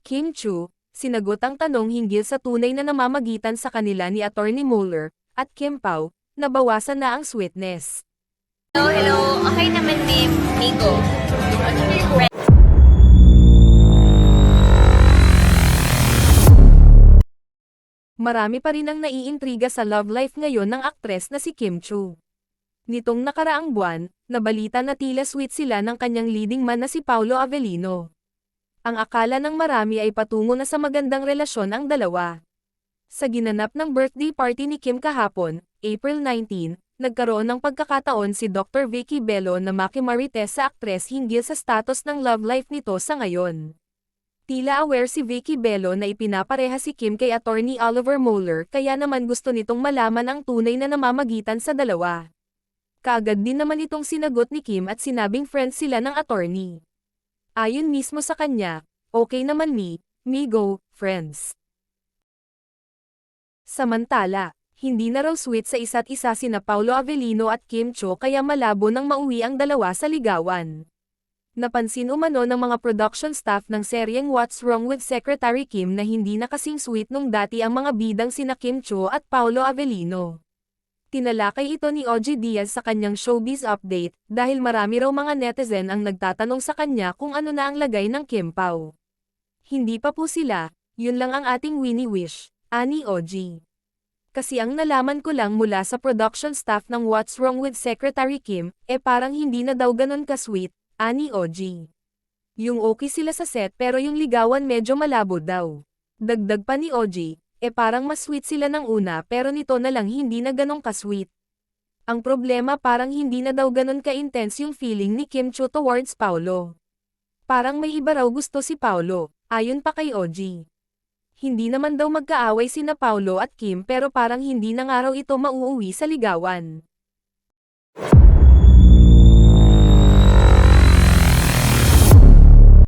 Kim Chu, sinagot ang tanong hinggil sa tunay na namamagitan sa kanila ni Attorney Mueller at Kim Pao, nabawasan na ang sweetness. Hello, hello. Okay naman, ma'am. Migo. Marami pa rin ang naiintriga sa love life ngayon ng aktres na si Kim Chu. Nitong nakaraang buwan, nabalita na tila sweet sila ng kanyang leading man na si Paolo Avellino. Ang akala ng marami ay patungo na sa magandang relasyon ang dalawa. Sa ginanap ng birthday party ni Kim kahapon, April 19, nagkaroon ng pagkakataon si Dr. Vicky Bello na makimarites sa aktres hinggil sa status ng love life nito sa ngayon. Tila aware si Vicky Bello na ipinapareha si Kim kay Attorney Oliver Mueller kaya naman gusto nitong malaman ang tunay na namamagitan sa dalawa. Kaagad din naman itong sinagot ni Kim at sinabing friends sila ng attorney. Ayon mismo sa kanya, okay naman me go, friends. Samantala, hindi na raw sweet sa isa't isa sina Paolo Avellino at Kim Cho kaya malabo nang mauwi ang dalawa sa ligawan. Napansin umano ng mga production staff ng seryeng What's Wrong with Secretary Kim na hindi na kasing sweet nung dati ang mga bidang sina Kim Cho at Paolo Avellino. Tinalakay ito ni OG Diaz sa kanyang showbiz update, dahil marami raw mga netizen ang nagtatanong sa kanya kung ano na ang lagay ng Kim Pao. Hindi pa po sila, yun lang ang ating Winnie wish, ani OG. Kasi ang nalaman ko lang mula sa production staff ng What's Wrong with Secretary Kim, parang hindi na daw ganun ka-sweet, ani OG. Yung okay sila sa set pero yung ligawan medyo malabo daw. Dagdag pa ni OG, parang mas sweet sila ng una pero nito na lang hindi na ganong ka-sweet. Ang problema parang hindi na daw ganon ka-intense yung feeling ni Kim Chu towards Paolo. Parang may iba raw gusto si Paolo, ayon pa kay OG. Hindi naman daw magkaaway sina Paolo at Kim pero parang hindi na nga raw ito mauuwi sa ligawan.